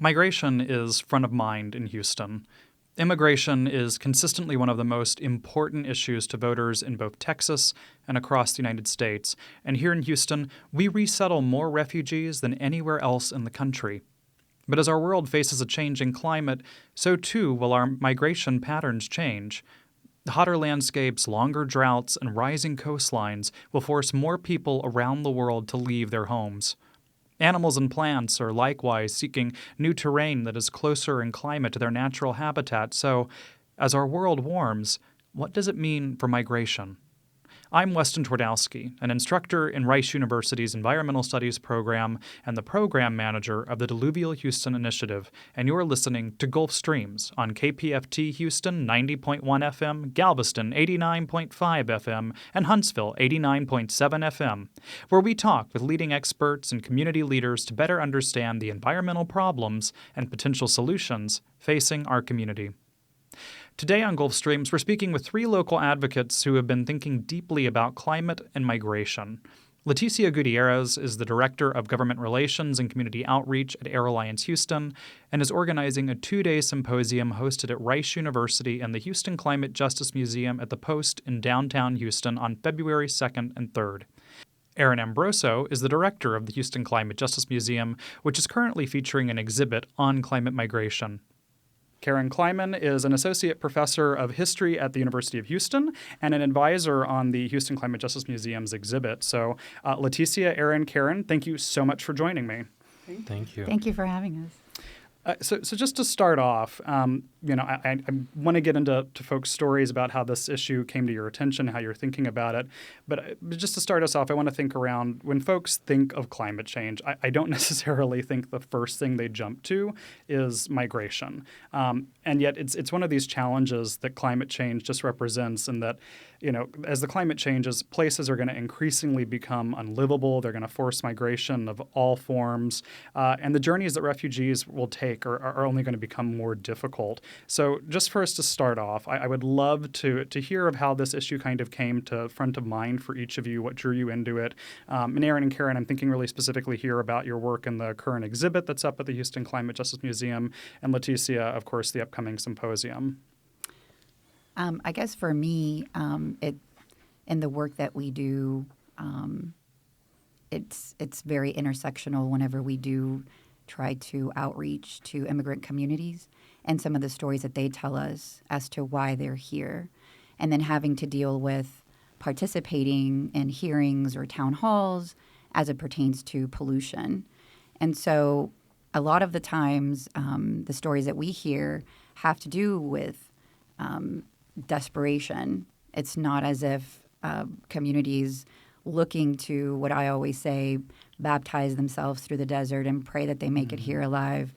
Migration is front of mind in Houston. Immigration is consistently one of the most important issues to voters in both Texas and across the United States. And here in Houston, we resettle more refugees than anywhere else in the country. But as our world faces a changing climate, so too will our migration patterns change. Hotter landscapes, longer droughts, and rising coastlines will force more people around the world to leave their homes. Animals and plants are likewise seeking new terrain that is closer in climate to their natural habitat. So, as our world warms, what does it mean for migration? I'm Weston Twardowski, an instructor in Rice University's Environmental Studies program and the program manager of the Diluvial Houston Initiative, and you're listening to Gulf Streams on KPFT Houston 90.1 FM, Galveston 89.5 FM, and Huntsville 89.7 FM, where we talk with leading experts and community leaders to better understand the environmental problems and potential solutions facing our community. Today on Gulf Streams, we're speaking with three local advocates who have been thinking deeply about climate and migration. Leticia Guiterrez is the Director of Government Relations and Community Outreach at Air Alliance Houston and is organizing a two-day symposium hosted at Rice University and the Houston Climate Justice Museum at the Post in downtown Houston on February 2nd and 3rd. Aaron Ambroso is the director of the Houston Climate Justice Museum, which is currently featuring an exhibit on climate migration. Kairn Klieman is an associate professor of history at the University of Houston and an advisor on the Houston Climate Justice Museum's exhibit. So, Leticia, Aaron, Kairn, thank you so much for joining me. Thank you. Thank you for having us. So just to start off, I want to get into folks' stories about how this issue came to your attention, how you're thinking about it. But just to start us off, I want to think around when folks think of climate change. I don't necessarily think the first thing they jump to is migration. And yet it's one of these challenges that climate change just represents, and that, as the climate changes, places are going to increasingly become unlivable. They're going to force migration of all forms. And the journeys that refugees will take are only going to become more difficult. So just for us to start off, I would love to hear of how this issue kind of came to front of mind for each of you, what drew you into it. And Aaron and Kairn, I'm thinking really specifically here about your work in the current exhibit that's up at the Houston Climate Justice Museum, and Leticia, of course, the upcoming symposium. I guess for me, in the work that we do, it's very intersectional whenever we do try to outreach to immigrant communities and some of the stories that they tell us as to why they're here, and then having to deal with participating in hearings or town halls as it pertains to pollution. And so a lot of the times the stories that we hear have to do with desperation. It's not as if communities looking to, what I always say, baptize themselves through the desert and pray that they make it here alive,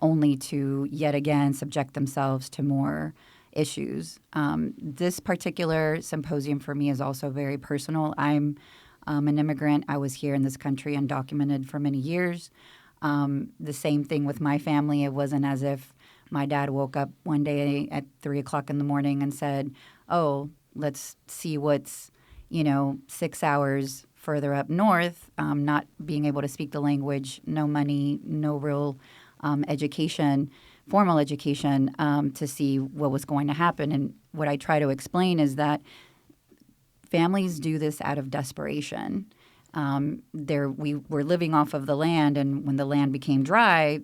only to yet again subject themselves to more issues. This particular symposium for me is also very personal. I'm an immigrant. I was here in this country undocumented for many years. The same thing with my family. It wasn't as if my dad woke up one day at 3 o'clock in the morning and said, oh, let's see what's 6 hours further up north, not being able to speak the language, no money, no real education, formal education, to see what was going to happen. And what I try to explain is that families do this out of desperation. We were living off of the land, and when the land became dry,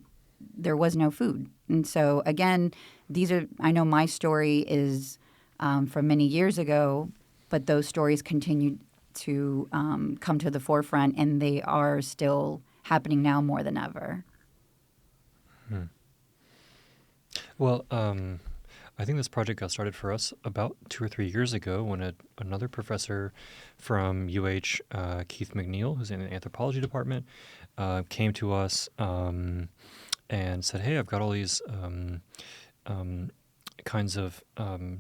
there was no food. And so, again, I know my story is from many years ago, but those stories continue to come to the forefront, and they are still happening now more than ever. Well, I think this project got started for us about 2 or 3 years ago when another professor from UH, Keith McNeil, who's in the anthropology department, came to us and said, hey, I've got all these kinds of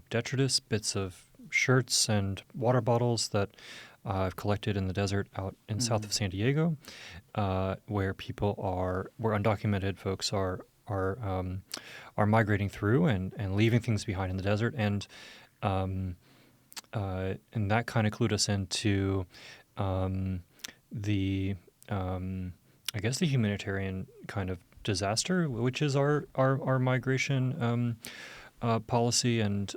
detritus, bits of shirts and water bottles that I've collected in the desert out in south of San Diego, where undocumented folks are migrating through and leaving things behind in the desert, and that kind of clued us into the humanitarian kind of disaster, which is our migration policy, and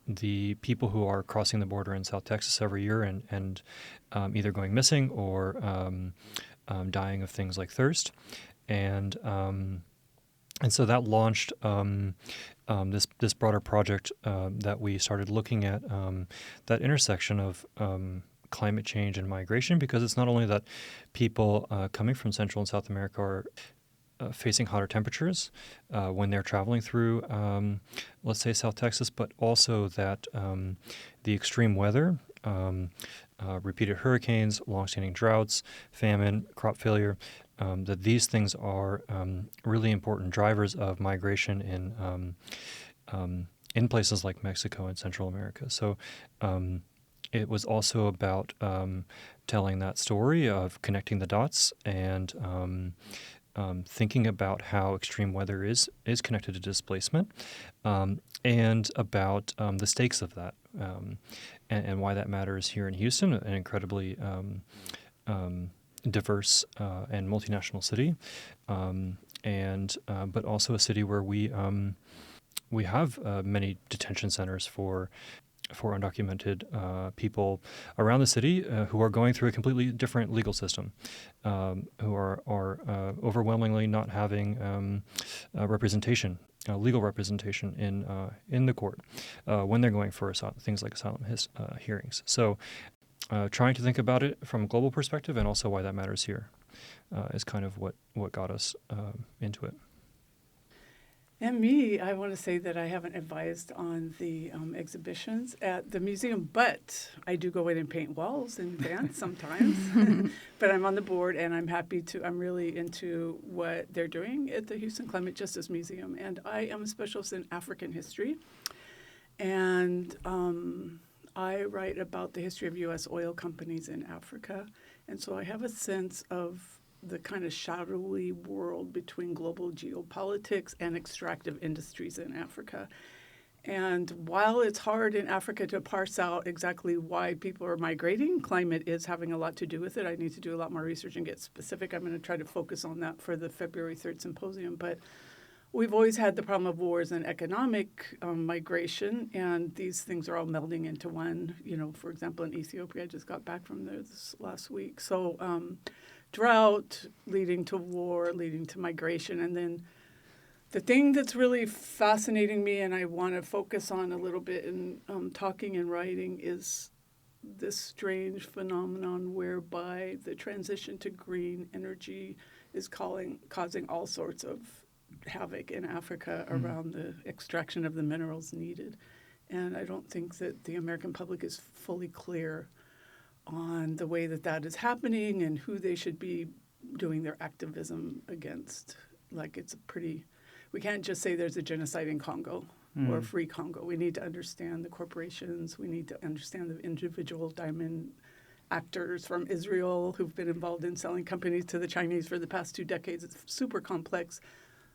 the people who are crossing the border in South Texas every year and either going missing or dying of things like thirst, and so that launched this broader project that we started looking at that intersection of climate change and migration, because it's not only that people coming from Central and South America are facing hotter temperatures when they're traveling through, let's say, South Texas, but also that the extreme weather, repeated hurricanes, longstanding droughts, famine, crop failure, that these things are really important drivers of migration in places like Mexico and Central America. So it was also about telling that story of connecting the dots and thinking about how extreme weather is connected to displacement, and about the stakes of that, and why that matters here in Houston, an incredibly diverse and multinational city, but also a city where we have many detention centers for undocumented people around the city who are going through a completely different legal system, who are overwhelmingly not having legal representation in the court when they're going for things like asylum hearings. So trying to think about it from a global perspective, and also why that matters here, is kind of what got us into it. And me, I want to say that I haven't advised on the exhibitions at the museum, but I do go in and paint walls in advance sometimes. But I'm on the board, and I'm really into what they're doing at the Houston Climate Justice Museum. And I am a specialist in African history. And I write about the history of U.S. oil companies in Africa. And so I have a sense of the kind of shadowy world between global geopolitics and extractive industries in Africa. And while it's hard in Africa to parse out exactly why people are migrating, climate is having a lot to do with it. I need to do a lot more research and get specific. I'm going to try to focus on that for the February 3rd symposium. But we've always had the problem of wars and economic migration, and these things are all melding into one. For example, in Ethiopia, I just got back from there this last week. So drought leading to war, leading to migration. And then the thing that's really fascinating me, and I want to focus on a little bit in talking and writing, is this strange phenomenon whereby the transition to green energy is causing all sorts of havoc in Africa around the extraction of the minerals needed. And I don't think that the American public is fully clear on the way that is happening and who they should be doing their activism against. We can't just say there's a genocide in Congo or free Congo. We need to understand the corporations. We need to understand the individual diamond actors from Israel who've been involved in selling companies to the Chinese for the past 2 decades. It's super complex.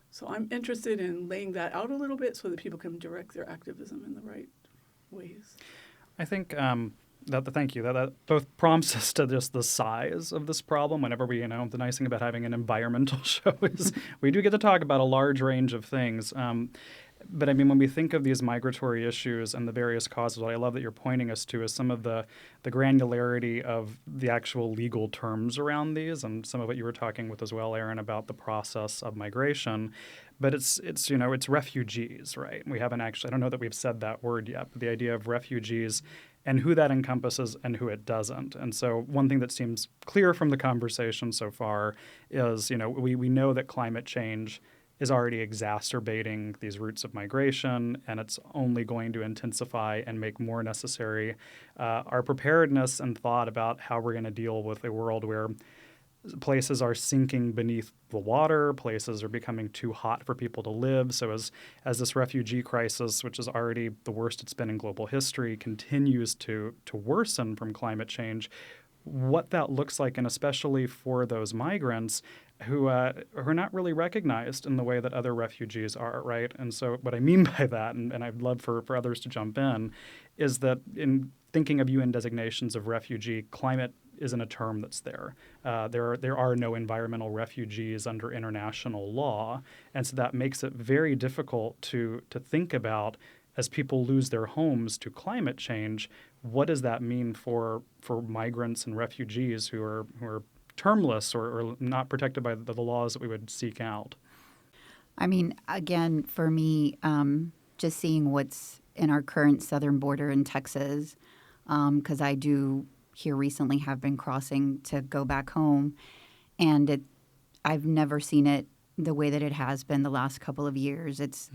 So I'm interested in laying that out a little bit so that people can direct their activism in the right ways. I think thank you. That both prompts us to just the size of this problem. Whenever we, the nice thing about having an environmental show is we do get to talk about a large range of things. But I mean, when we think of these migratory issues and the various causes, what I love that you're pointing us to is some of the granularity of the actual legal terms around these, and some of what you were talking with as well, Aaron, about the process of migration. But it's refugees, right? We haven't actually, I don't know that we've said that word yet, but the idea of refugees and who that encompasses and who it doesn't. And so one thing that seems clear from the conversation so far is, we know that climate change is already exacerbating these routes of migration, and it's only going to intensify and make more necessary our preparedness and thought about how we're going to deal with a world where places are sinking beneath the water, places are becoming too hot for people to live. So as this refugee crisis, which is already the worst it's been in global history, continues to worsen from climate change, what that looks like, and especially for those migrants who are not really recognized in the way that other refugees are, right? And so what I mean by that, and I'd love for others to jump in, is that in thinking of UN designations of refugee, climate isn't a term that's there. There are no environmental refugees under international law, and so that makes it very difficult to think about, as people lose their homes to climate change, what does that mean for migrants and refugees who are termless or not protected by the laws that we would seek out? I mean, again, for me, just seeing what's in our current southern border in Texas, because I do here recently have been crossing to go back home, and I've never seen it the way that it has been the last couple of years. It's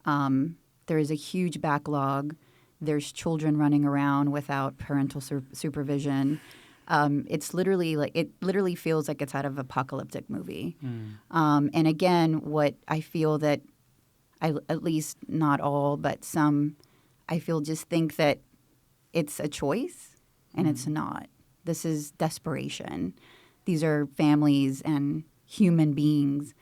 there is a huge backlog. There's children running around without parental supervision. It literally feels like it's out of an apocalyptic movie. And again, what I feel that at least not all, but some, I feel just think that it's a choice, and it's not. This is desperation. These are families and human beings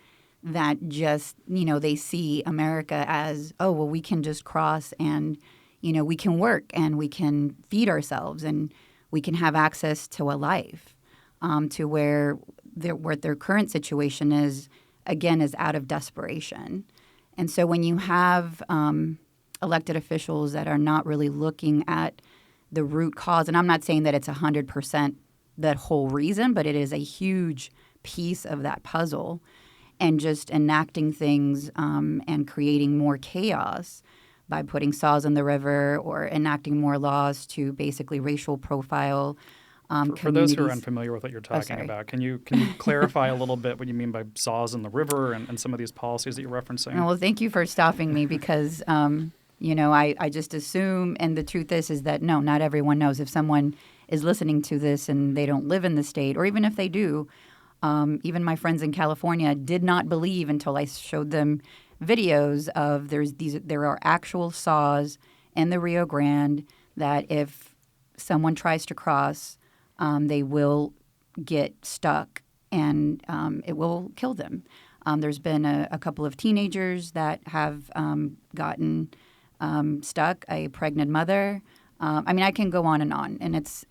that just, they see America as, oh, well, we can just cross and, we can work and we can feed ourselves and we can have access to a life, to where their current situation is, again, is out of desperation. And so when you have elected officials that are not really looking at the root cause, and I'm not saying that it's 100% that whole reason, but it is a huge piece of that puzzle, and just enacting things and creating more chaos by putting saws in the river or enacting more laws to basically racial profile For those who are unfamiliar with what you're talking about, can you clarify a little bit what you mean by saws in the river and some of these policies that you're referencing? Well, thank you for stopping me because, I just assume, and the truth is that no, not everyone knows. If someone is listening to this and they don't live in the state, or even if they do, even my friends in California did not believe until I showed them videos of there are actual saws in the Rio Grande that if someone tries to cross, they will get stuck and it will kill them. There's been a couple of teenagers that have gotten stuck, a pregnant mother. I can go on, and it's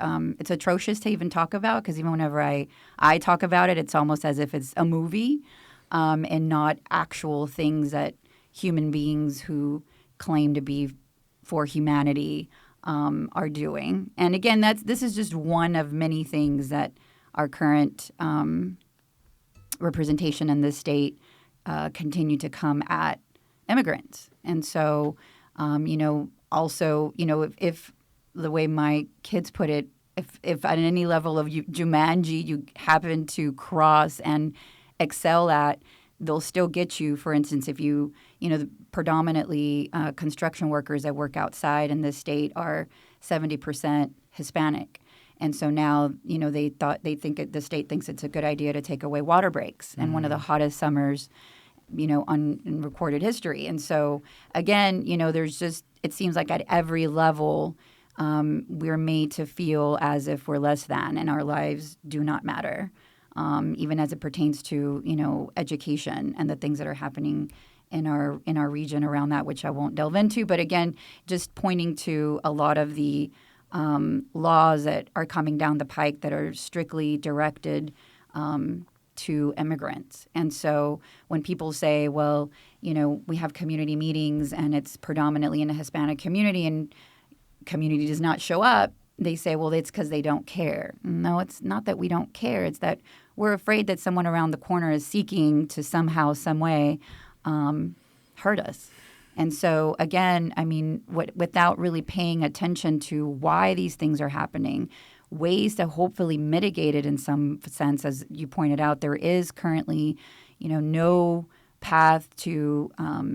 atrocious to even talk about because even whenever I talk about it, it's almost as if it's a movie and not actual things that human beings who claim to be for humanity are doing. And again, this is just one of many things that our current representation in this state continue to come at immigrants. And so, also, if the way my kids put it, if at any level of Jumanji you happen to cross and excel at, they'll still get you. For instance, if predominantly construction workers that work outside in this state are 70% Hispanic. And so now, the state thinks it's a good idea to take away water breaks in one of the hottest summers, in recorded history. And so, again, it seems like at every level, we're made to feel as if we're less than and our lives do not matter, even as it pertains to, education and the things that are happening in our region around that, which I won't delve into. But again, just pointing to a lot of the laws that are coming down the pike that are strictly directed to immigrants. And so when people say, well, we have community meetings and it's predominantly in the Hispanic community and community does not show up, they say, well, it's because they don't care. No, it's not that we don't care. It's that we're afraid that someone around the corner is seeking to somehow, some way hurt us. And so, again, without really paying attention to why these things are happening, ways to hopefully mitigate it in some sense, as you pointed out, there is currently, no path to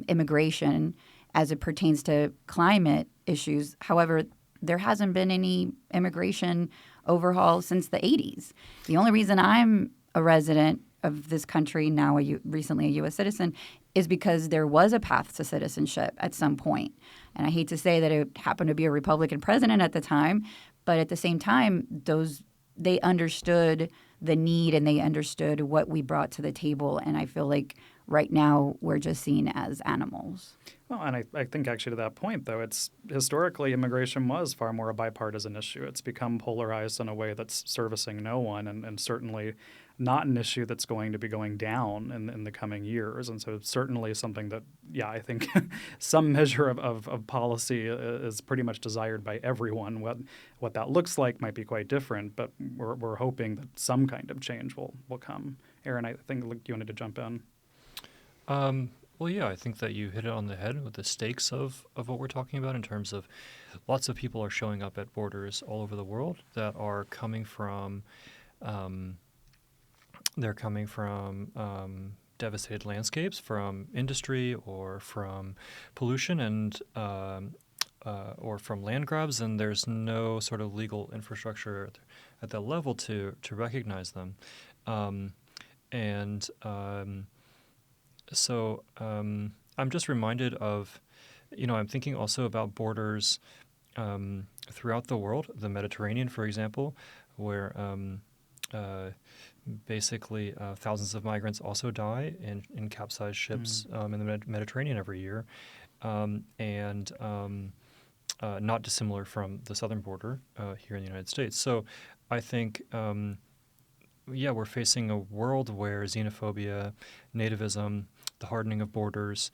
immigration as it pertains to climate issues. However, there hasn't been any immigration overhaul since the 80s. The only reason I'm a resident of this country, now recently a U.S. citizen, is because there was a path to citizenship at some point. And I hate to say that it happened to be a Republican president at the time, but at the same time, they understood the need and they understood what we brought to the table. And I feel like Right now, we're just seen as animals. Well, and I think actually to that point, though, it's historically immigration was far more a bipartisan issue. It's become polarized in a way that's servicing no one, and certainly not an issue that's going to be going down in the coming years. And so it's certainly something that, yeah, I think some measure of policy is pretty much desired by everyone. What that looks like might be quite different, but we're hoping that some kind of change will come. Aaron, I think you wanted to jump in. Well, yeah, I think that you hit it on the head with the stakes of what we're talking about in terms of lots of people are showing up at borders all over the world that are coming from devastated landscapes, from industry or from pollution and or from land grabs, and there's no sort of legal infrastructure at that level to recognize them. So I'm just reminded of, I'm thinking also about borders throughout the world, the Mediterranean, for example, where basically thousands of migrants also die in capsized ships in the Mediterranean every year, and not dissimilar from the southern border here in the United States. So I think we're facing a world where xenophobia, nativism, the hardening of borders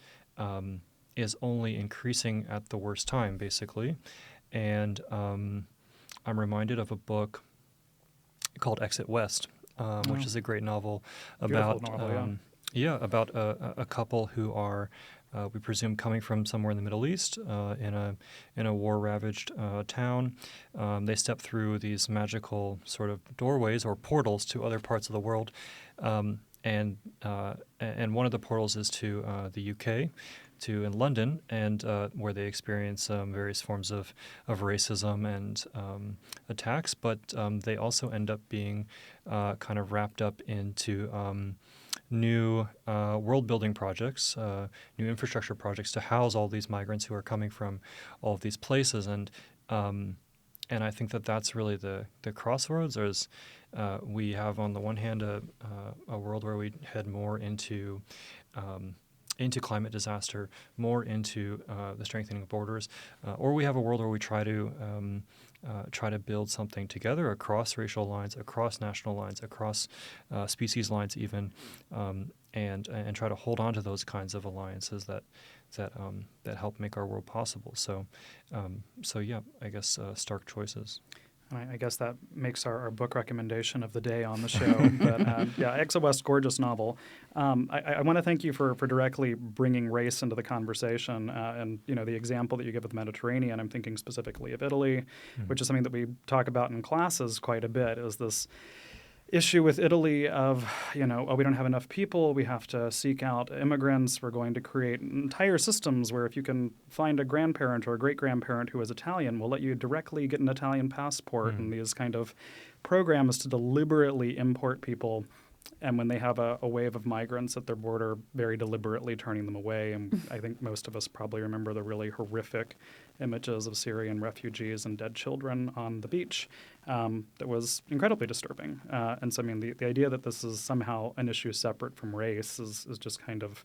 is only increasing at the worst time, basically. And I'm reminded of a book called Exit West, which is a great novel about about a couple who are we presume coming from somewhere in the Middle East in a war-ravaged town. They step through these magical sort of doorways or portals to other parts of the world, and one of the portals is to the UK, in London, and where they experience various forms of racism and attacks. But they also end up being kind of wrapped up into new world-building projects, new infrastructure projects to house all these migrants who are coming from all of these places. And I think that that's really the crossroads. There's we have on the one hand a world where we head more into climate disaster, more into the strengthening of borders, or we have a world where we try to build something together across racial lines, across national lines, across species lines even, and try to hold on to those kinds of alliances that help make our world possible. So yeah, I guess stark choices. I guess that makes our book recommendation of the day on the show. But Exit West, gorgeous novel. I want to thank you for directly bringing race into the conversation. And the example that you give of the Mediterranean, I'm thinking specifically of Italy, which is something that we talk about in classes quite a bit, is this issue with Italy of, we don't have enough people, we have to seek out immigrants, we're going to create entire systems where if you can find a grandparent or a great-grandparent who is Italian, we'll let you directly get an Italian passport, and these kind of programs to deliberately import people, and when they have a wave of migrants at their border, very deliberately turning them away. And I think most of us probably remember the really horrific images of Syrian refugees and dead children on the beach. That was incredibly disturbing. And so, the idea that this is somehow an issue separate from race is just kind of,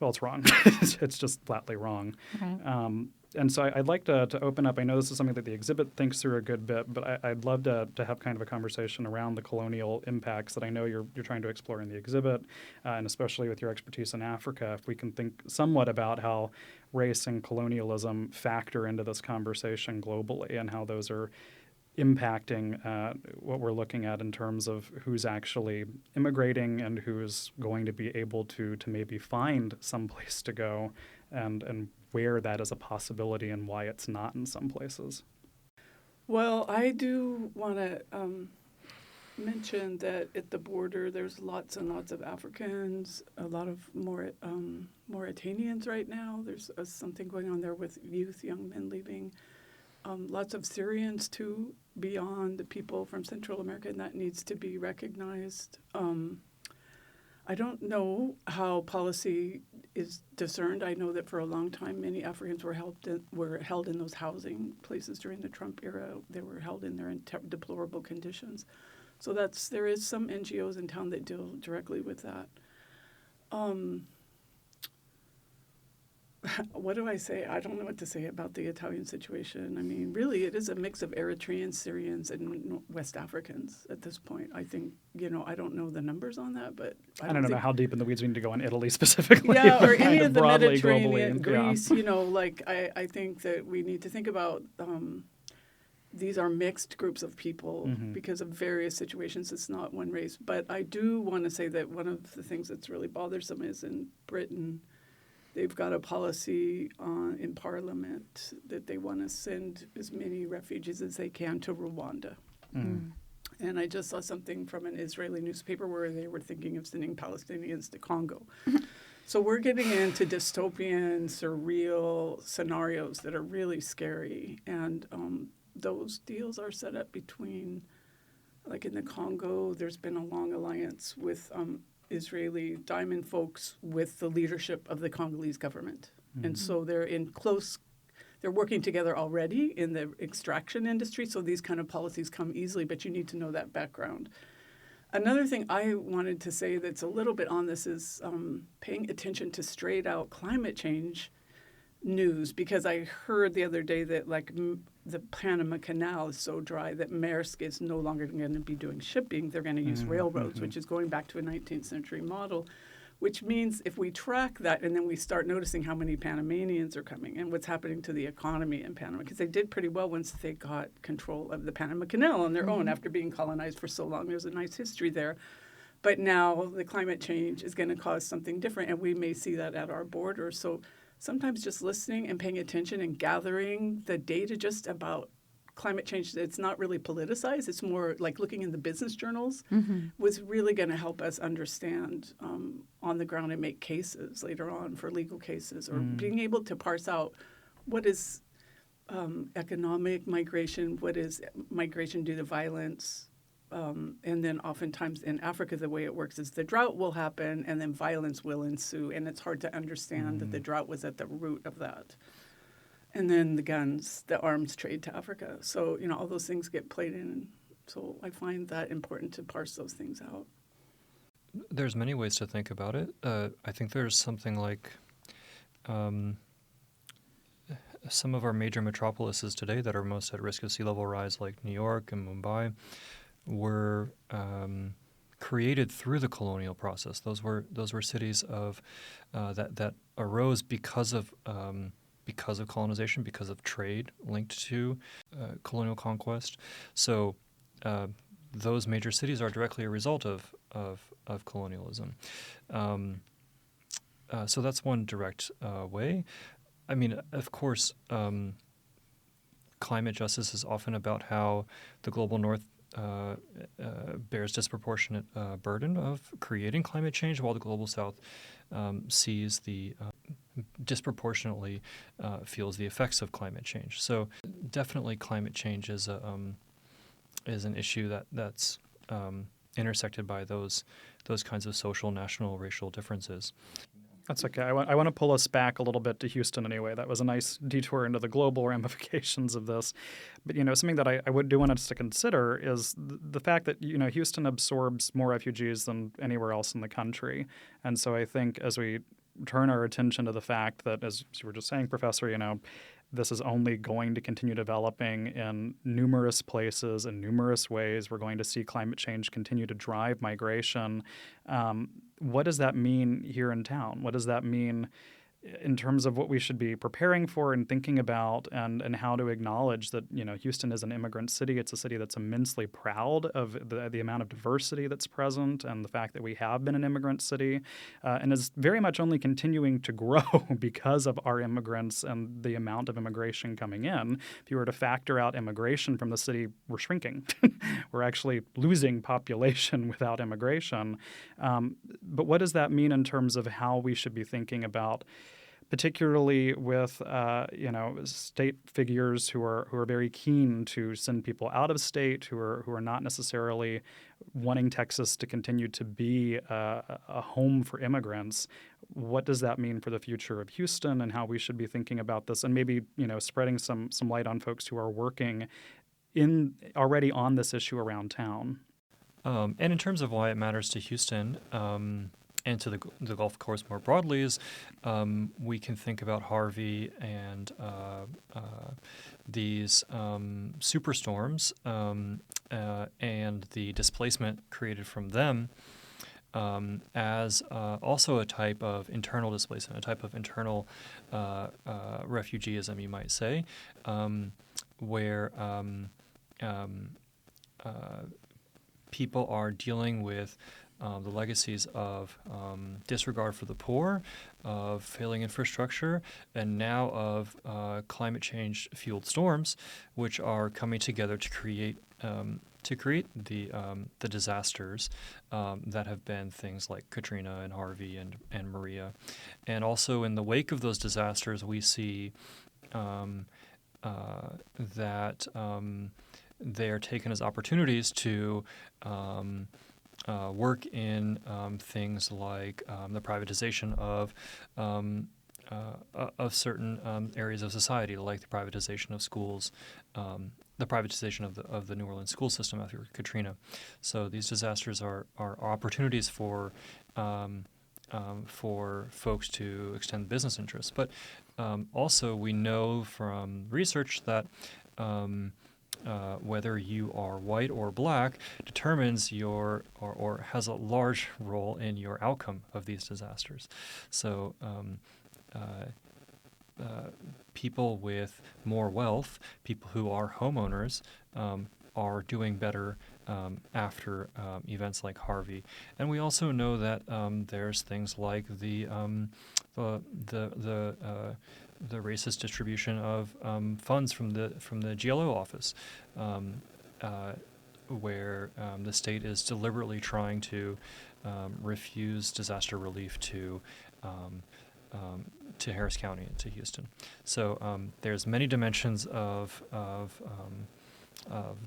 well, it's wrong. It's just flatly wrong. Right. And so I'd like to open up. I know this is something that the exhibit thinks through a good bit, but I'd love to have kind of a conversation around the colonial impacts that I know you're trying to explore in the exhibit, and especially with your expertise in Africa, if we can think somewhat about how race and colonialism factor into this conversation globally and how those are impacting what we're looking at in terms of who's actually immigrating and who's going to be able to maybe find some place to go, and where that is a possibility and why it's not in some places. Well, I do want to mention that at the border there's lots and lots of Africans, a lot of Mauritanians right now. There's something going on there with young men leaving. Lots of Syrians, too, beyond the people from Central America, and that needs to be recognized. I don't know how policy is discerned. I know that for a long time, many Africans were held in those housing places during the Trump era. They were held in there in deplorable conditions. So there is some NGOs in town that deal directly with that. what do I say? I don't know what to say about the Italian situation. I mean, really, it is a mix of Eritreans, Syrians, and West Africans at this point. I think, I don't know the numbers on that, but I don't know how deep in the weeds we need to go on Italy specifically. Yeah, or kind any of the broadly, Mediterranean, globally, Greece, I think that we need to think about these are mixed groups of people because of various situations. It's not one race. But I do want to say that one of the things that's really bothersome is in Britain, they've got a policy in Parliament that they want to send as many refugees as they can to Rwanda. And I just saw something from an Israeli newspaper where they were thinking of sending Palestinians to Congo. So we're getting into dystopian, surreal scenarios that are really scary. And those deals are set up between, like in the Congo, there's been a long alliance with Israeli diamond folks with the leadership of the Congolese government. And so they're working together already in the extraction industry, so these kind of policies come easily, but you need to know that background. Another thing I wanted to say that's a little bit on this is paying attention to straight out climate change news, because I heard the other day that the Panama Canal is so dry that Maersk is no longer going to be doing shipping. They're going to use railroads, which is going back to a 19th century model, which means if we track that and then we start noticing how many Panamanians are coming and what's happening to the economy in Panama, because they did pretty well once they got control of the Panama Canal on their own after being colonized for so long. There's a nice history there. But now the climate change is going to cause something different, and we may see that at our border. So sometimes just listening and paying attention and gathering the data just about climate change, it's not really politicized. It's more like looking in the business journals was really going to help us understand on the ground and make cases later on for legal cases, or being able to parse out what is economic migration, what is migration due to violence. And then oftentimes in Africa, the way it works is the drought will happen and then violence will ensue. And it's hard to understand that the drought was at the root of that. And then the guns, the arms trade to Africa. So, all those things get played in. So I find that important to parse those things out. There's many ways to think about it. I think there's something like some of our major metropolises today that are most at risk of sea level rise, like New York and Mumbai, were created through the colonial process. Those were cities of that arose because of colonization, because of trade linked to colonial conquest. So those major cities are directly a result of colonialism. So that's one direct way. I mean, of course, climate justice is often about how the global north bears disproportionate burden of creating climate change, while the global south sees the disproportionately feels the effects of climate change. So definitely climate change is an issue that's intersected by those kinds of social, national, racial differences. That's okay. I want to pull us back a little bit to Houston anyway. That was a nice detour into the global ramifications of this. But, something that I do want us to consider is the fact that, Houston absorbs more refugees than anywhere else in the country. And so I think as we turn our attention to the fact that, as you were just saying, Professor, this is only going to continue developing in numerous places in numerous ways. We're going to see climate change continue to drive migration. What does that mean here in town? What does that mean in terms of what we should be preparing for and thinking about, and how to acknowledge that, Houston is an immigrant city. It's a city that's immensely proud of the amount of diversity that's present and the fact that we have been an immigrant city, and is very much only continuing to grow because of our immigrants and the amount of immigration coming in. If you were to factor out immigration from the city, we're shrinking. We're actually losing population without immigration. But what does that mean in terms of how we should be thinking about, particularly with state figures who are very keen to send people out of state, who are not necessarily wanting Texas to continue to be a home for immigrants? What does that mean for the future of Houston, and how we should be thinking about this, and maybe spreading some light on folks who are working already on this issue around town? And in terms of why it matters to Houston, and to the Gulf Coast more broadly is we can think about Harvey and these superstorms and the displacement created from them as also a type of internal displacement, a type of internal refugeeism, you might say, where people are dealing with the legacies of disregard for the poor, of failing infrastructure, and now of climate change-fueled storms, which are coming together to create the disasters that have been things like Katrina and Harvey and Maria. And also in the wake of those disasters, we see that they're taken as opportunities to work in things like the privatization of certain areas of society, like the privatization of schools, the privatization of the New Orleans school system after Katrina. So these disasters are opportunities for folks to extend business interests. But also we know from research that whether you are white or black determines your or has a large role in your outcome of these disasters. So people with more wealth, people who are homeowners, are doing better after events like Harvey. And we also know that there's things like the racist distribution of funds from the GLO office, where the state is deliberately trying to refuse disaster relief to Harris County and to Houston. So there's many dimensions of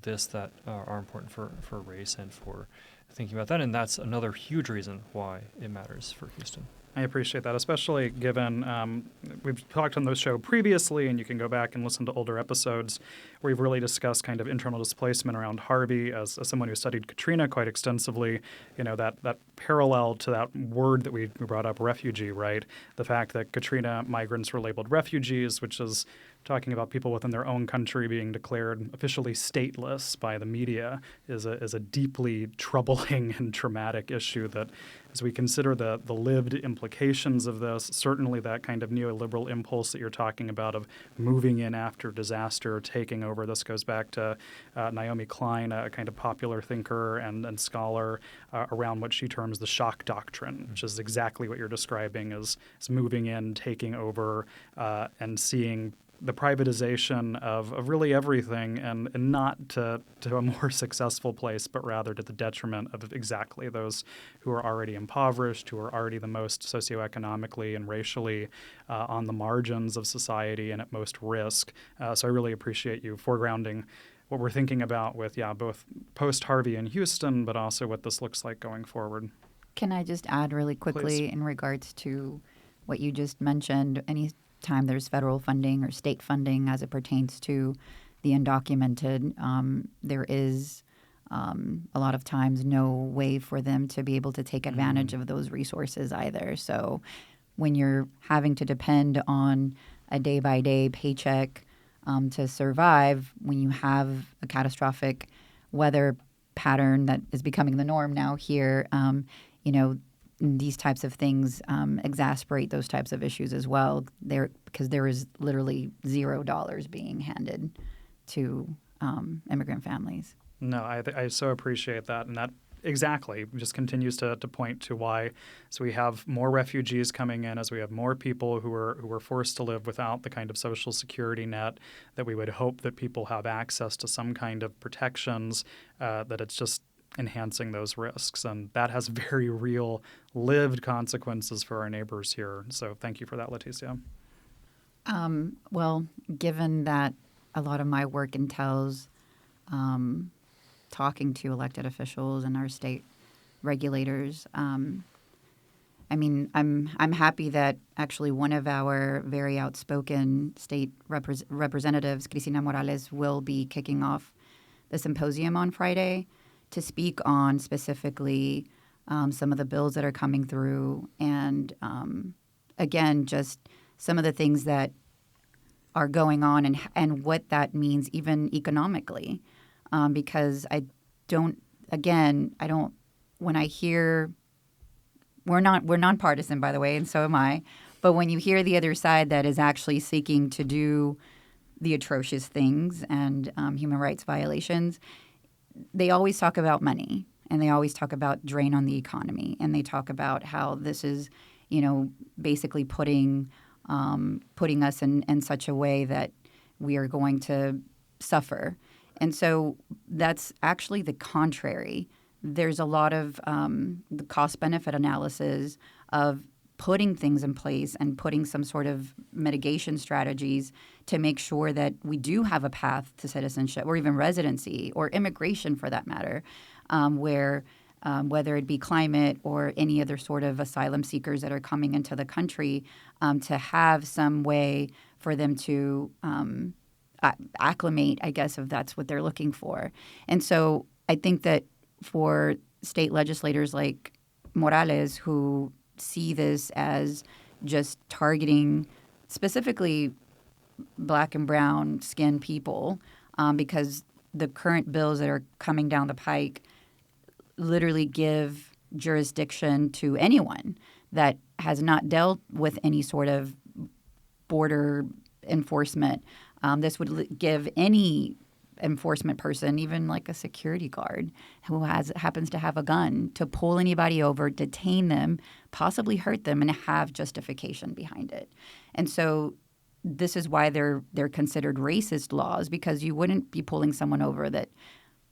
this that are important for race and for thinking about that, and that's another huge reason why it matters for Houston. I appreciate that, especially given we've talked on the show previously, and you can go back and listen to older episodes where we've really discussed kind of internal displacement around Harvey as someone who studied Katrina quite extensively. You know, that parallel to that word that we brought up, refugee, right? The fact that Katrina migrants were labeled refugees, which is talking about people within their own country being declared officially stateless by the media, is a deeply troubling and traumatic issue that, as we consider the lived implications of this, certainly that kind of neoliberal impulse that you're talking about of moving in after disaster, taking over. This goes back to Naomi Klein, a kind of popular thinker and scholar around what she terms the shock doctrine, which is exactly what you're describing as moving in, taking over, and seeing the privatization of really everything, and not to a more successful place, but rather to the detriment of exactly those who are already impoverished, who are already the most socioeconomically and racially on the margins of society and at most risk. So I really appreciate you foregrounding what we're thinking about with, both post-Harvey in Houston, but also what this looks like going forward. Can I just add really quickly Please. in regards to what you just mentioned? Any time there's federal funding or state funding as it pertains to the undocumented, there is a lot of times no way for them to be able to take advantage of those resources either. So when you're having to depend on a day-by-day paycheck to survive, when you have a catastrophic weather pattern that is becoming the norm now here, these types of things exasperate those types of issues as well. Because there is literally $0 being handed to immigrant families. No, I so appreciate that, and that exactly just continues to point to why. So we have more refugees coming in, as we have more people who are forced to live without the kind of social security net that we would hope that people have access to some kind of protections. That it's just enhancing those risks, and that has very real lived consequences for our neighbors here. So thank you for that, Leticia. Well, given that a lot of my work entails talking to elected officials and our state regulators, I'm happy that actually one of our very outspoken state representatives, Cristina Morales, will be kicking off the symposium on Friday to speak on specifically some of the bills that are coming through, and again, just some of the things that are going on and what that means even economically. Because when I hear, we're nonpartisan, by the way, and so am I, but when you hear the other side that is actually seeking to do the atrocious things and human rights violations, they always talk about money, and they always talk about drain on the economy, and they talk about how this is, basically putting us in such a way that we are going to suffer. And so that's actually the contrary. There's a lot of the cost-benefit analysis of putting things in place and putting some sort of mitigation strategies to make sure that we do have a path to citizenship or even residency or immigration for that matter, where whether it be climate or any other sort of asylum seekers that are coming into the country, to have some way for them to acclimate, I guess, if that's what they're looking for. And so I think that for state legislators like Morales, who see this as just targeting specifically black and brown skinned people, because the current bills that are coming down the pike literally give jurisdiction to anyone that has not dealt with any sort of border enforcement. This would give any enforcement person, even like a security guard who happens to have a gun, to pull anybody over, detain them, possibly hurt them, and have justification behind it. And so this is why they're considered racist laws, because you wouldn't be pulling someone over that,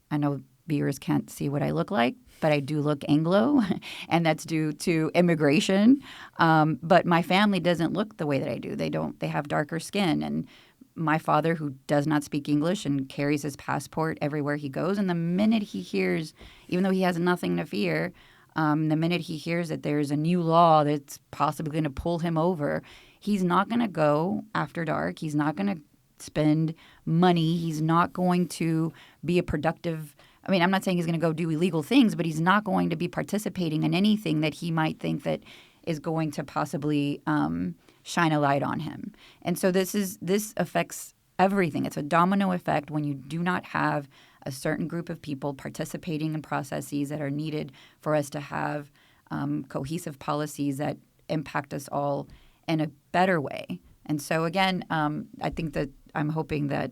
I know viewers can't see what I look like, but I do look Anglo, and that's due to immigration. But my family doesn't look the way that I do. They have darker skin. And my father, who does not speak English and carries his passport everywhere he goes, and the minute he hears, even though he has nothing to fear, the minute he hears that there's a new law that's possibly going to pull him over, he's not going to go after dark. He's not going to spend money. He's not going to be a productive. I mean, I'm not saying he's going to go do illegal things, but he's not going to be participating in anything that he might think that is going to possibly shine a light on him. And so this affects everything. It's a domino effect when you do not have a certain group of people participating in processes that are needed for us to have cohesive policies that impact us all in a better way. And so, again, I think that I'm hoping that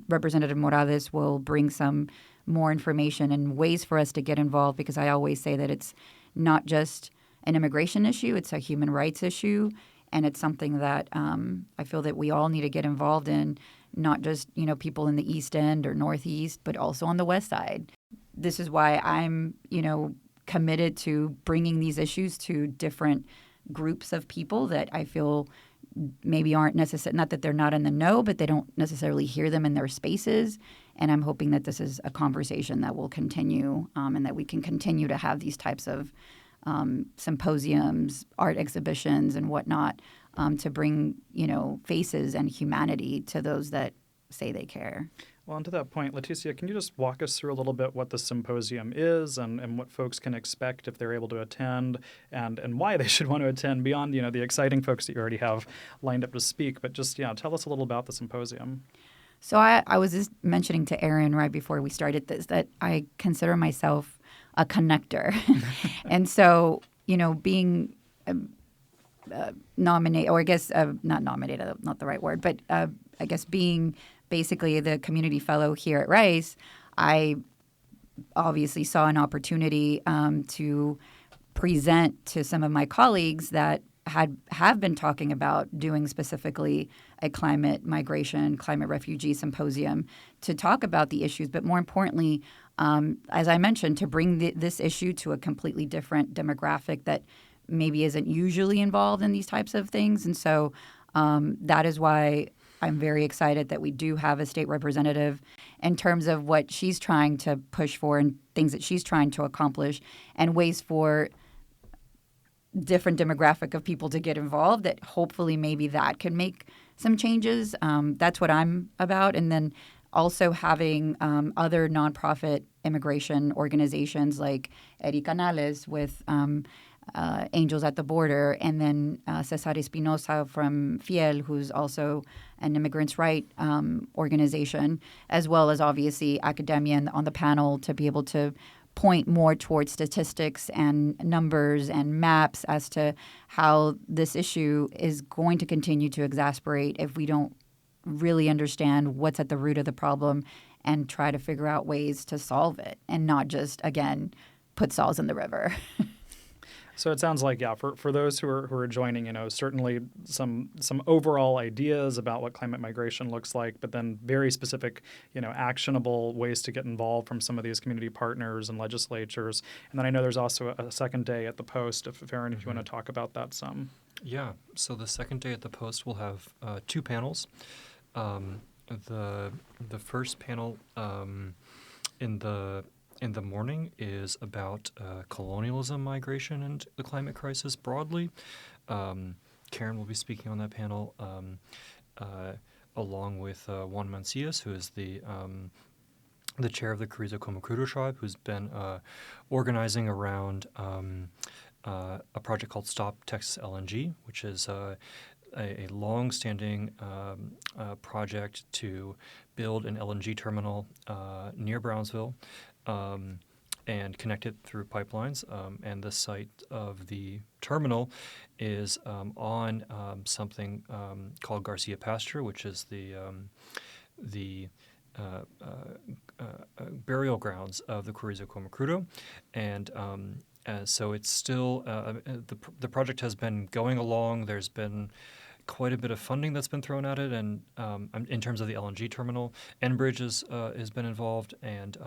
Representative Morales will bring some more information and ways for us to get involved, because I always say that it's not just an immigration issue, it's a human rights issue, and it's something that I feel that we all need to get involved in, not just, people in the East End or Northeast, but also on the West Side. This is why I'm, committed to bringing these issues to different groups of people that I feel maybe aren't necessarily, not that they're not in the know, but they don't necessarily hear them in their spaces. And I'm hoping that this is a conversation that will continue, and that we can continue to have these types of symposiums, art exhibitions, and whatnot, to bring, faces and humanity to those that say they care. Well, and to that point, Leticia, can you just walk us through a little bit what the symposium is and what folks can expect if they're able to attend, and why they should want to attend beyond, the exciting folks that you already have lined up to speak? But just, tell us a little about the symposium. So I was just mentioning to Aaron right before we started this that I consider myself a connector. And so, being nominated, or I guess not nominated, not the right word, but I guess being basically the community fellow here at Rice, I obviously saw an opportunity to present to some of my colleagues that have been talking about doing specifically a climate migration, climate refugee symposium to talk about the issues, but more importantly, as I mentioned, to bring this issue to a completely different demographic that maybe isn't usually involved in these types of things. And so that is why I'm very excited that we do have a state representative in terms of what she's trying to push for and things that she's trying to accomplish, and ways for different demographic of people to get involved, that hopefully maybe that can make some changes. That's what I'm about. And then also having other nonprofit immigration organizations like Eri Canales with Angels at the Border, and then Cesar Espinosa from Fiel, who's also an immigrants' right organization, as well as obviously academia on the panel to be able to point more towards statistics and numbers and maps as to how this issue is going to continue to exacerbate if we don't really understand what's at the root of the problem and try to figure out ways to solve it and not just, again, put saws in the river. So it sounds like, for those who are joining, certainly some overall ideas about what climate migration looks like, but then very specific, actionable ways to get involved from some of these community partners and legislatures. And then I know there's also a second day at the Post, if Aaron, if you want to talk about that some. Yeah. So the second day at the Post will have 2 panels. The first panel in the morning is about colonialism, migration, and the climate crisis broadly. Kairn will be speaking on that panel along with Juan Mancias, who is the chair of the Carrizo Comecrudo tribe, who's been organizing around a project called Stop Texas LNG, which is a long-standing project to build an LNG terminal near Brownsville and connect it through pipelines. And the site of the terminal is on something called Garcia Pasture, which is the burial grounds of the Carrizo Comecrudo. And so it's still the project has been going along. There's been quite a bit of funding that's been thrown at it, and in terms of the LNG terminal, Enbridge has been involved, and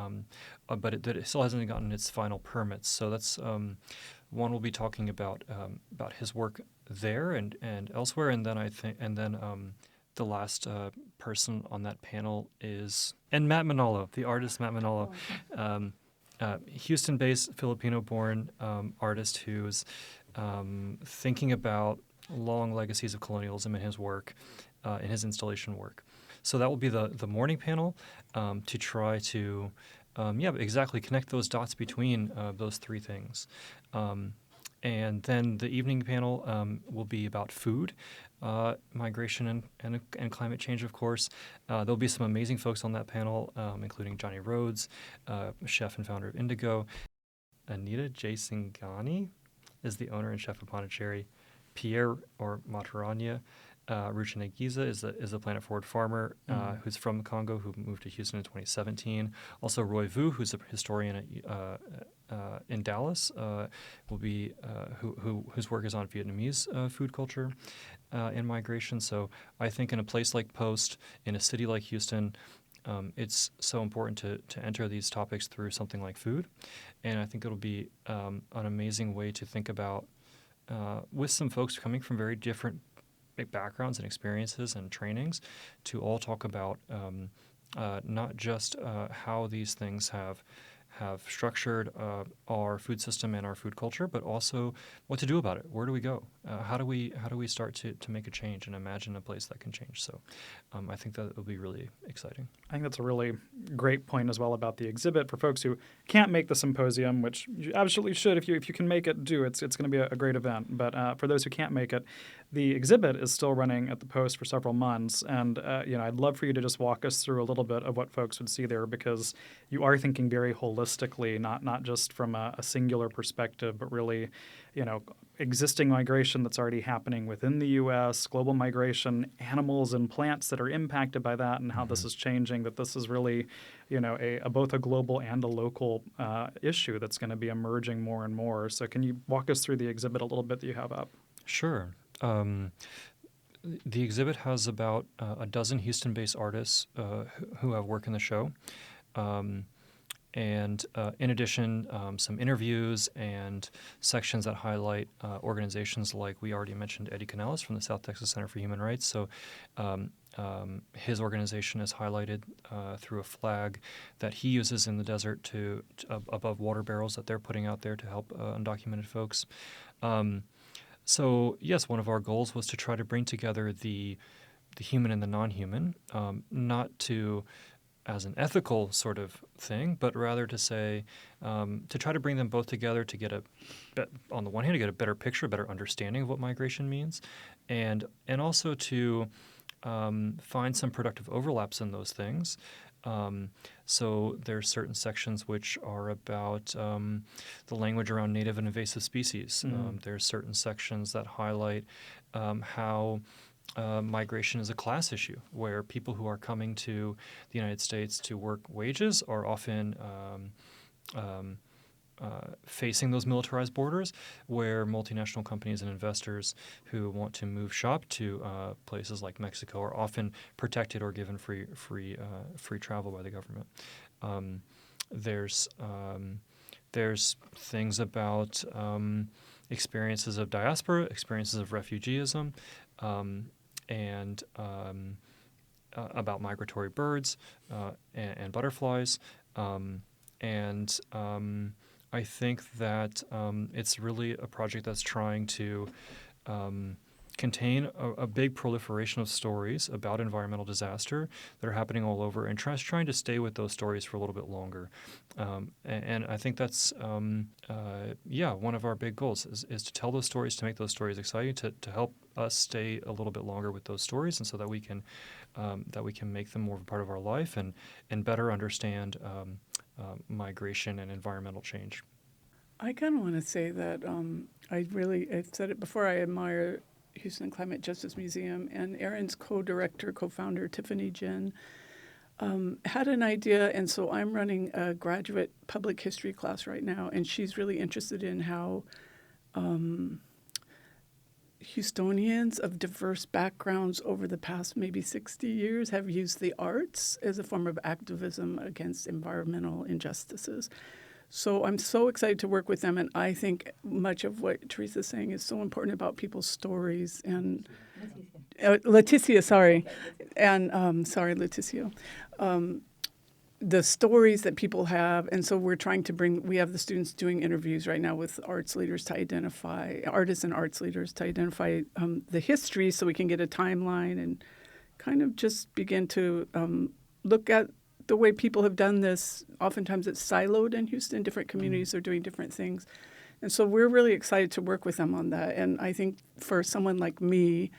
but it still hasn't gotten its final permits. So that's Juan will be talking about his work there and elsewhere, and then the last person on that panel is Matt Manalo, the artist Matt Manalo. Houston-based, Filipino-born artist who's thinking about long legacies of colonialism in his work, in his installation work. So that will be the morning panel to try to, exactly connect those dots between those 3 things. And then the evening panel will be about food, migration, and climate change, of course. There'll be some amazing folks on that panel, including Johnny Rhodes, chef and founder of Indigo. Anita J. Singani is the owner and chef of Pondicherry. Pierre or Mataranya Ruchinagiza is a Planet Forward farmer who's from Congo, who moved to Houston in 2017. Also, Roy Vu, who's a historian in Dallas, will be whose work is on Vietnamese food culture and migration. So I think in a place like Post, in a city like Houston, it's so important to enter these topics through something like food. And I think it'll be an amazing way to think about with some folks coming from very different backgrounds and experiences and trainings, to all talk about not just how these things have structured our food system and our food culture, but also what to do about it. Where do we go? How do we start to make a change and imagine a place that can change? So I think that will be really exciting. I think that's a really great point as well about the exhibit for folks who can't make the symposium, which you absolutely should. If you can make it, do. It's going to be a great event. But for those who can't make it, the exhibit is still running at the Post for several months. And I'd love for you to just walk us through a little bit of what folks would see there, because you are thinking very holistically, not just from a singular perspective, but really, existing migration that's already happening within the U.S., global migration, animals and plants that are impacted by that, and how this is changing, that this is really, both a global and a local issue that's going to be emerging more and more. So can you walk us through the exhibit a little bit that you have up? Sure. The exhibit has about a dozen Houston-based artists who have work in the show. And in addition, some interviews and sections that highlight organizations like we already mentioned Eddie Canales from the South Texas Center for Human Rights. So his organization is highlighted through a flag that he uses in the desert to above water barrels that they're putting out there to help undocumented folks. So yes, one of our goals was to try to bring together the human and the non-human, not to as an ethical sort of thing, but rather to say, to try to bring them both together to get on the one hand, to get a better picture, a better understanding of what migration means, and also to find some productive overlaps in those things. So there's certain sections which are about the language around native and invasive species. There's certain sections that highlight how migration is a class issue, where people who are coming to the United States to work wages are often facing those militarized borders, where multinational companies and investors who want to move shop to places like Mexico are often protected or given free travel by the government. There's things about experiences of diaspora, experiences of refugeeism, and about migratory birds and butterflies, and I think that it's really a project that's trying to contain a big proliferation of stories about environmental disaster that are happening all over, and trying to stay with those stories for a little bit longer. And I think that's, one of our big goals is to tell those stories, to make those stories exciting, to help us stay a little bit longer with those stories, and so that we can make them more of a part of our life and better understand migration and environmental change. I kind of want to say that I've said it before, I admire Houston Climate Justice Museum, and Erin's co-founder, Tiffany Jin, had an idea, and so I'm running a graduate public history class right now, and she's really interested in how Houstonians of diverse backgrounds over the past maybe 60 years have used the arts as a form of activism against environmental injustices. So I'm so excited to work with them, and I think much of what Teresa's saying is so important about people's stories. And Leticia, sorry. And sorry, Leticia. The stories that people have, and so we have the students doing interviews right now with artists and arts leaders to identify the history, so we can get a timeline and kind of just begin to look at the way people have done this. Oftentimes it's siloed in Houston. Different communities are doing different things. And so we're really excited to work with them on that. And I think for someone like me,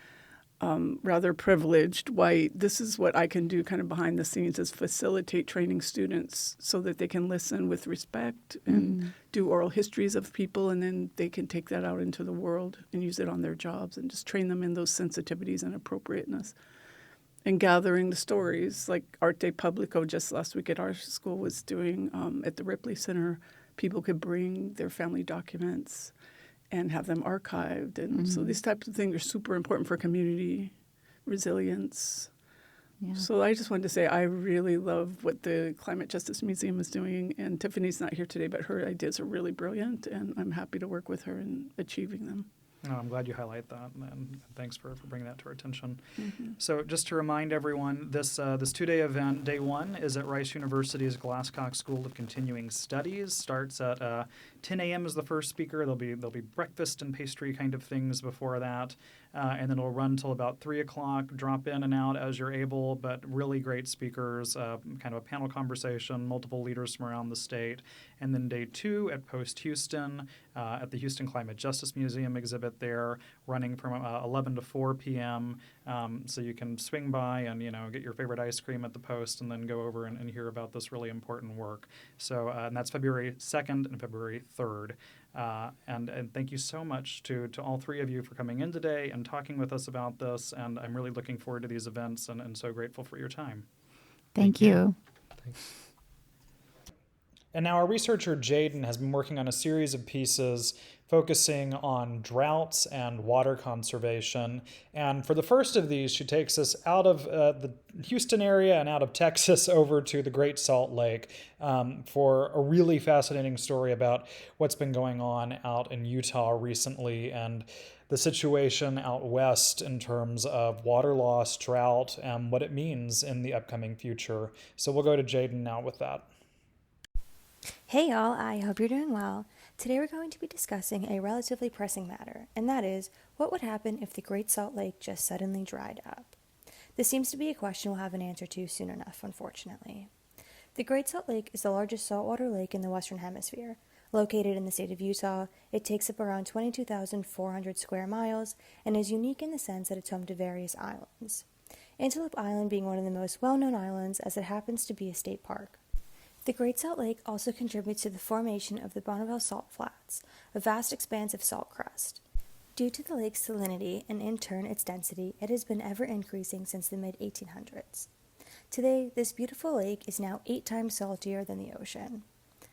rather privileged white, this is what I can do kind of behind the scenes, is facilitate training students so that they can listen with respect and do oral histories of people, and then they can take that out into the world and use it on their jobs and just train them in those sensitivities and appropriateness. And gathering the stories, like Arte Publico just last week at our school was doing at the Ripley Center. People could bring their family documents and have them archived. And so these types of things are super important for community resilience. Yeah. So I just wanted to say I really love what the Climate Justice Museum is doing. And Tiffany's not here today, but her ideas are really brilliant, and I'm happy to work with her in achieving them. No, I'm glad you highlight that, and thanks for bringing that to our attention. So just to remind everyone, this 2-day event, day one, is at Rice University's Glasscock School of Continuing Studies. Starts at 10 a.m. is the first speaker. There'll be breakfast and pastry kind of things before that, and then it'll run till about 3 o'clock. Drop in and out as you're able, but really great speakers, kind of a panel conversation, multiple leaders from around the state. And then day two at Post Houston, at the Houston Climate Justice Museum exhibit there, running from 11 to 4 p.m. So you can swing by and get your favorite ice cream at the Post, and then go over and hear about this really important work. So and that's February 2nd and February 3rd. And thank you so much to all three of you for coming in today and talking with us about this. And I'm really looking forward to these events and so grateful for your time. Thank you. Thanks. And now our researcher Jaden has been working on a series of pieces focusing on droughts and water conservation. And for the first of these, she takes us out of the Houston area and out of Texas over to the Great Salt Lake for a really fascinating story about what's been going on out in Utah recently and the situation out west in terms of water loss, drought, and what it means in the upcoming future. So we'll go to Jaden now with that. Hey y'all, I hope you're doing well. Today we're going to be discussing a relatively pressing matter, and that is, what would happen if the Great Salt Lake just suddenly dried up? This seems to be a question we'll have an answer to soon enough, unfortunately. The Great Salt Lake is the largest saltwater lake in the Western Hemisphere. Located in the state of Utah, it takes up around 22,400 square miles and is unique in the sense that it's home to various islands. Antelope Island being one of the most well-known islands as it happens to be a state park. The Great Salt Lake also contributes to the formation of the Bonneville Salt Flats, a vast expanse of salt crust. Due to the lake's salinity and in turn its density, it has been ever increasing since the mid-1800s. Today, this beautiful lake is now 8 times saltier than the ocean.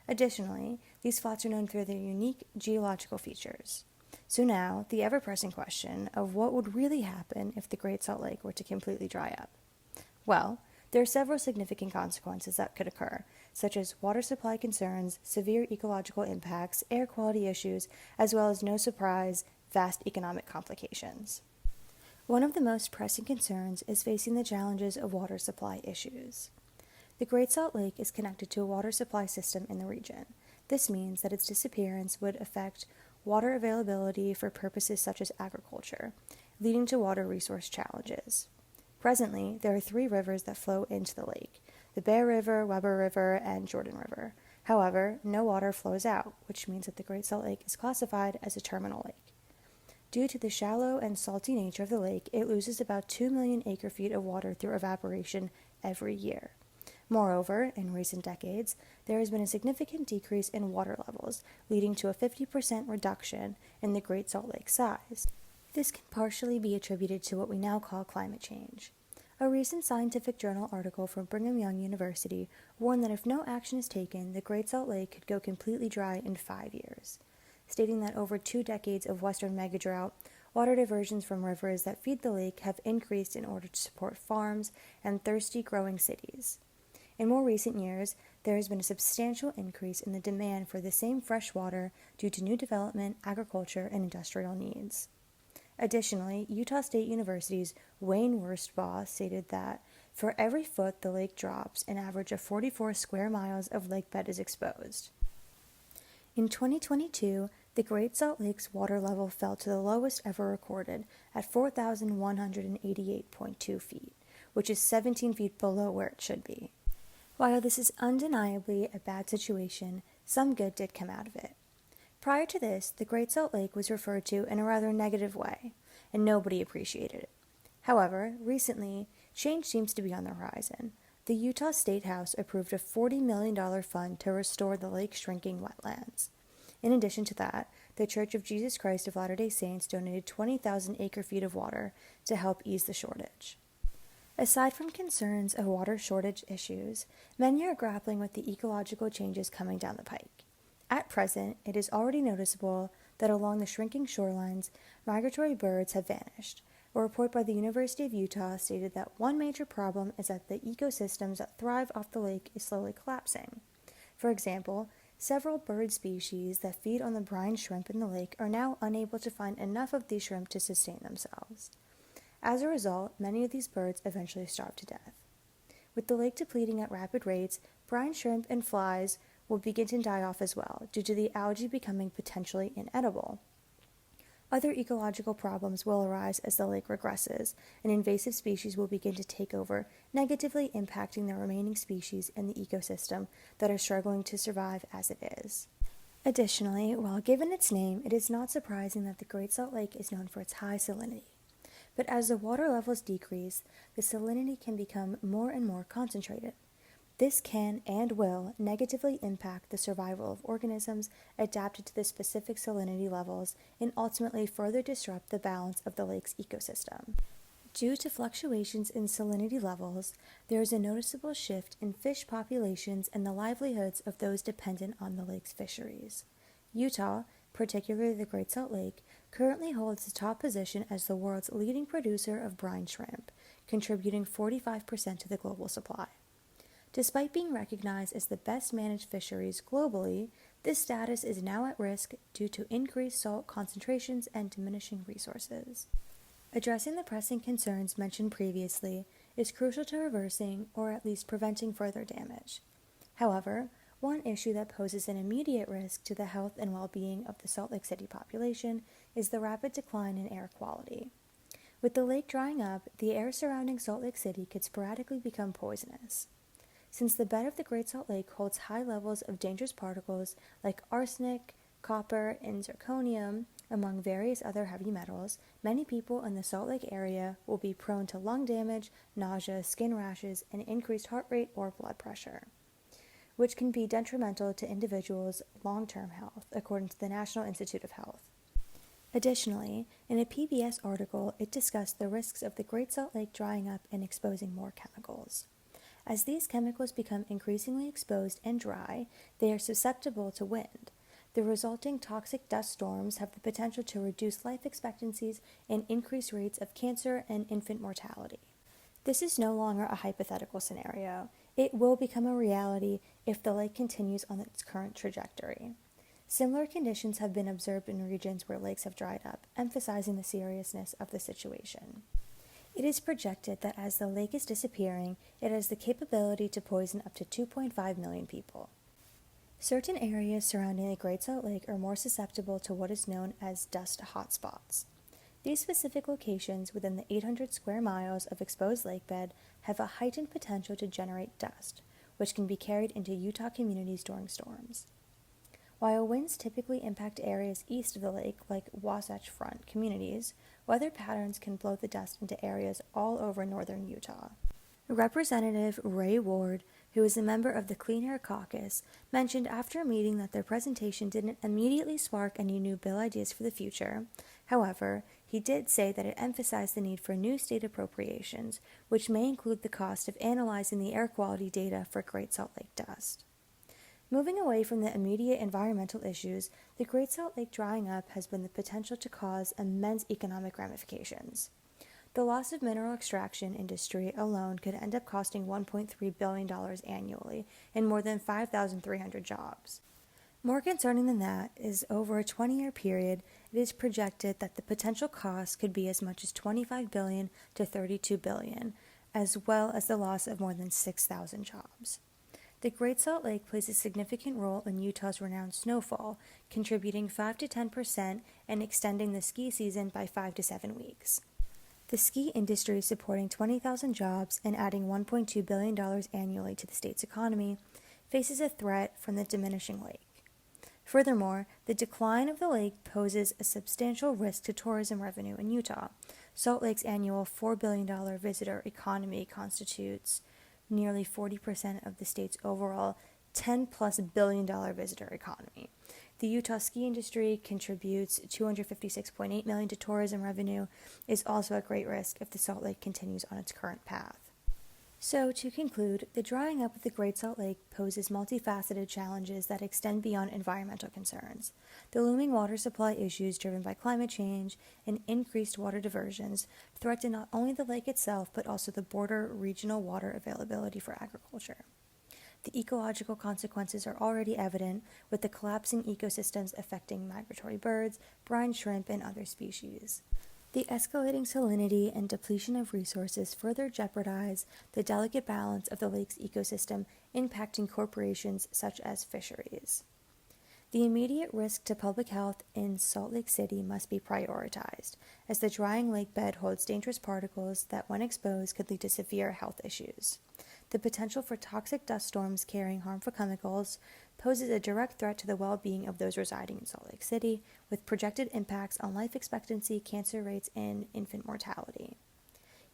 Additionally, these flats are known for their unique geological features. So now, the ever-pressing question of what would really happen if the Great Salt Lake were to completely dry up. Well, there are several significant consequences that could occur, such as water supply concerns, severe ecological impacts, air quality issues, as well as, no surprise, vast economic complications. One of the most pressing concerns is facing the challenges of water supply issues. The Great Salt Lake is connected to a water supply system in the region. This means that its disappearance would affect water availability for purposes such as agriculture, leading to water resource challenges. Presently, there are 3 rivers that flow into the lake: the Bear River, Weber River, and Jordan River. However, no water flows out, which means that the Great Salt Lake is classified as a terminal lake. Due to the shallow and salty nature of the lake, it loses about 2 million acre-feet of water through evaporation every year. Moreover, in recent decades, there has been a significant decrease in water levels, leading to a 50% reduction in the Great Salt Lake size. This can partially be attributed to what we now call climate change. A recent scientific journal article from Brigham Young University warned that if no action is taken, the Great Salt Lake could go completely dry in 5 years, stating that over 2 decades of western megadrought, water diversions from rivers that feed the lake have increased in order to support farms and thirsty growing cities. In more recent years, there has been a substantial increase in the demand for the same fresh water due to new development, agriculture, and industrial needs. Additionally, Utah State University's Wayne Wurstbaugh stated that for every foot the lake drops, an average of 44 square miles of lakebed is exposed. In 2022, the Great Salt Lake's water level fell to the lowest ever recorded at 4,188.2 feet, which is 17 feet below where it should be. While this is undeniably a bad situation, some good did come out of it. Prior to this, the Great Salt Lake was referred to in a rather negative way, and nobody appreciated it. However, recently, change seems to be on the horizon. The Utah State House approved a $40 million fund to restore the lake's shrinking wetlands. In addition to that, the Church of Jesus Christ of Latter-day Saints donated 20,000 acre-feet of water to help ease the shortage. Aside from concerns of water shortage issues, many are grappling with the ecological changes coming down the pike. At present, it is already noticeable that along the shrinking shorelines, migratory birds have vanished. A report by the University of Utah stated that one major problem is that the ecosystems that thrive off the lake is slowly collapsing. For example, several bird species that feed on the brine shrimp in the lake are now unable to find enough of these shrimp to sustain themselves. As a result, many of these birds eventually starve to death. With the lake depleting at rapid rates, brine shrimp and flies will begin to die off as well, due to the algae becoming potentially inedible. Other ecological problems will arise as the lake regresses, and invasive species will begin to take over, negatively impacting the remaining species in the ecosystem that are struggling to survive as it is. Additionally, while given its name, it is not surprising that the Great Salt Lake is known for its high salinity. But as the water levels decrease, the salinity can become more and more concentrated. This can and will negatively impact the survival of organisms adapted to the specific salinity levels and ultimately further disrupt the balance of the lake's ecosystem. Due to fluctuations in salinity levels, there is a noticeable shift in fish populations and the livelihoods of those dependent on the lake's fisheries. Utah, particularly the Great Salt Lake, currently holds the top position as the world's leading producer of brine shrimp, contributing 45% to the global supply. Despite being recognized as the best managed fisheries globally, this status is now at risk due to increased salt concentrations and diminishing resources. Addressing the pressing concerns mentioned previously is crucial to reversing or at least preventing further damage. However, one issue that poses an immediate risk to the health and well-being of the Salt Lake City population is the rapid decline in air quality. With the lake drying up, the air surrounding Salt Lake City could sporadically become poisonous. since the bed of the Great Salt Lake holds high levels of dangerous particles like arsenic, copper, and zirconium, among various other heavy metals. Many people in the Salt Lake area will be prone to lung damage, nausea, skin rashes, and increased heart rate or blood pressure, which can be detrimental to individuals' long-term health, according to the National Institute of Health. Additionally, in a PBS article, it discussed the risks of the Great Salt Lake drying up and exposing more chemicals. As these chemicals become increasingly exposed and dry, they are susceptible to wind. The resulting toxic dust storms have the potential to reduce life expectancies and increase rates of cancer and infant mortality. This is no longer a hypothetical scenario. It will become a reality if the lake continues on its current trajectory. Similar conditions have been observed in regions where lakes have dried up, emphasizing the seriousness of the situation. It is projected that as the lake is disappearing, it has the capability to poison up to 2.5 million people. Certain areas surrounding the Great Salt Lake are more susceptible to what is known as dust hotspots. These specific locations within the 800 square miles of exposed lakebed have a heightened potential to generate dust, which can be carried into Utah communities during storms. While winds typically impact areas east of the lake, like Wasatch Front communities, weather patterns can blow the dust into areas all over northern Utah. Representative Ray Ward, who is a member of the Clean Air Caucus, mentioned after a meeting that their presentation didn't immediately spark any new bill ideas for the future. However, he did say that it emphasized the need for new state appropriations, which may include the cost of analyzing the air quality data for Great Salt Lake dust. Moving away from the immediate environmental issues, the Great Salt Lake drying up has been the potential to cause immense economic ramifications. The loss of mineral extraction industry alone could end up costing $1.3 billion annually and more than 5,300 jobs. More concerning than that is over a 20-year period, it is projected that the potential cost could be as much as $25 billion to $32 billion, as well as the loss of more than 6,000 jobs. The Great Salt Lake plays a significant role in Utah's renowned snowfall, contributing 5 to 10% and extending the ski season by 5 to 7 weeks. The ski industry, supporting 20,000 jobs and adding $1.2 billion annually to the state's economy, faces a threat from the diminishing lake. Furthermore, the decline of the lake poses a substantial risk to tourism revenue in Utah. Salt Lake's annual $4 billion visitor economy constitutes nearly 40% of the state's overall $10+ billion visitor economy. The Utah ski industry contributes $256.8 million to tourism revenue, is also at great risk if the Salt Lake continues on its current path. So, to conclude, the drying up of the Great Salt Lake poses multifaceted challenges that extend beyond environmental concerns. The looming water supply issues driven by climate change and increased water diversions threaten not only the lake itself, but also the border regional water availability for agriculture. The ecological consequences are already evident, with the collapsing ecosystems affecting migratory birds, brine shrimp, and other species. The escalating salinity and depletion of resources further jeopardize the delicate balance of the lake's ecosystem, impacting corporations such as fisheries. The immediate risk to public health in Salt Lake City must be prioritized, as the drying lake bed holds dangerous particles that, when exposed, could lead to severe health issues. The potential for toxic dust storms carrying harmful chemicals poses a direct threat to the well-being of those residing in Salt Lake City, with projected impacts on life expectancy, cancer rates, and infant mortality.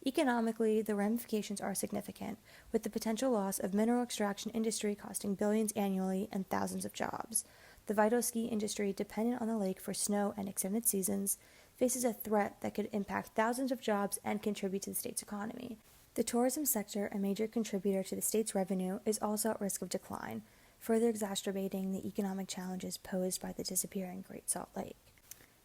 Economically, the ramifications are significant, with the potential loss of mineral extraction industry costing billions annually and thousands of jobs. The vital ski industry, dependent on the lake for snow and extended seasons, faces a threat that could impact thousands of jobs and contribute to the state's economy. The tourism sector, a major contributor to the state's revenue, is also at risk of decline, further exacerbating the economic challenges posed by the disappearing Great Salt Lake.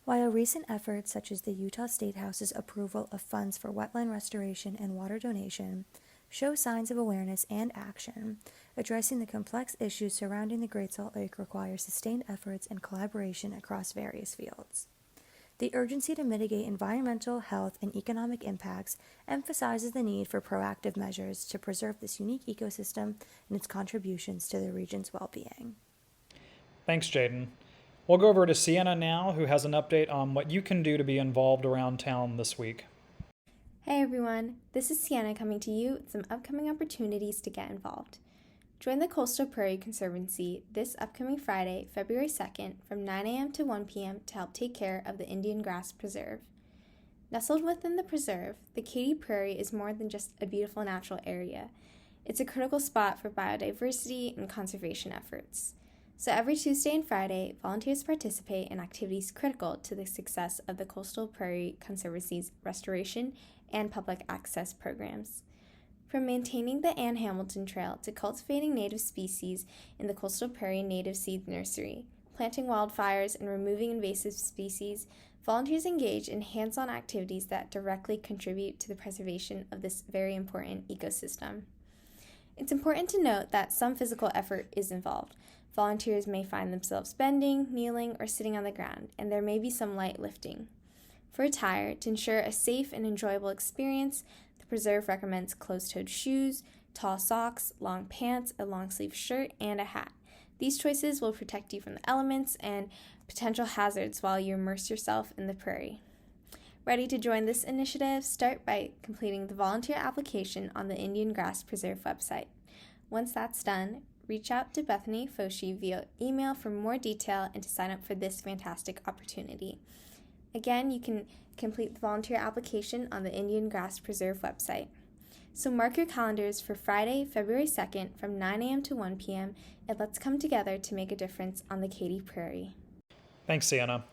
While recent efforts such as the Utah State House's approval of funds for wetland restoration and water donation show signs of awareness and action, addressing the complex issues surrounding the Great Salt Lake requires sustained efforts and collaboration across various fields. The urgency to mitigate environmental, health, and economic impacts emphasizes the need for proactive measures to preserve this unique ecosystem and its contributions to the region's well-being. Thanks, Jaden. We'll go over to Sienna now, who has an update on what you can do to be involved around town this week. Hey everyone, this is Sienna coming to you with some upcoming opportunities to get involved. Join the Coastal Prairie Conservancy this upcoming Friday, February 2nd, from 9 a.m. to 1 p.m. to help take care of the Indian Grass Preserve. Nestled within the preserve, the Katy Prairie is more than just a beautiful natural area. It's a critical spot for biodiversity and conservation efforts. So every Tuesday and Friday, volunteers participate in activities critical to the success of the Coastal Prairie Conservancy's restoration and public access programs. From maintaining the Ann Hamilton Trail to cultivating native species in the Coastal Prairie Native Seed Nursery, planting wildfires and removing invasive species, volunteers engage in hands-on activities that directly contribute to the preservation of this very important ecosystem. It's important to note that some physical effort is involved. Volunteers may find themselves bending, kneeling, or sitting on the ground, and there may be some light lifting. For attire, to ensure a safe and enjoyable experience, the preserve recommends closed-toed shoes, tall socks, long pants, a long-sleeve shirt, and a hat. These choices will protect you from the elements and potential hazards while you immerse yourself in the prairie. Ready to join this initiative? Start by completing the volunteer application on the Indian Grass Preserve website. Once that's done, reach out to Bethany Foshi via email for more detail and to sign up for this fantastic opportunity. Again, you can complete the volunteer application on the Indian Grass Preserve website. So mark your calendars for Friday, February 2nd from 9 a.m. to 1 p.m. and let's come together to make a difference on the Katy Prairie. Thanks, Sienna.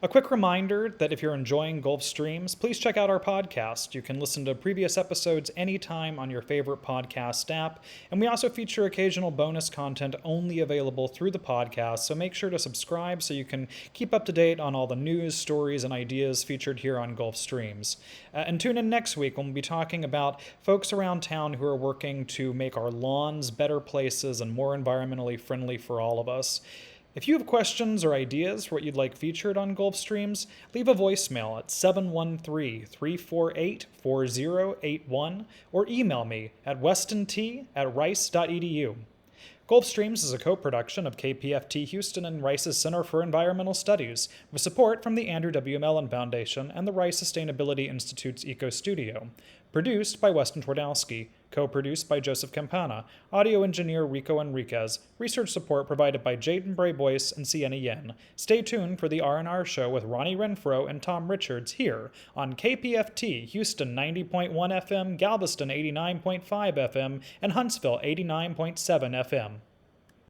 A quick reminder that if you're enjoying Gulf Streams, please check out our podcast. You can listen to previous episodes anytime on your favorite podcast app, and we also feature occasional bonus content only available through the podcast, so make sure to subscribe so you can keep up to date on all the news, stories, and ideas featured here on Gulf Streams. And tune in next week when we'll be talking about folks around town who are working to make our lawns better places and more environmentally friendly for all of us. If you have questions or ideas for what you'd like featured on Gulf Streams, leave a voicemail at 713-348-4081 or email me at westont@rice.edu. Gulf Streams is a co-production of KPFT Houston and Rice's Center for Environmental Studies, with support from the Andrew W. Mellon Foundation and the Rice Sustainability Institute's Eco Studio. Produced by Weston Twardowski, co-produced by Joseph Campana, audio engineer Rico Enriquez, research support provided by Jaden Bray-Boyce and Sienna Yen. Stay tuned for the R&R Show with Ronnie Renfro and Tom Richards here on KPFT Houston 90.1 FM, Galveston 89.5 FM, and Huntsville 89.7 FM.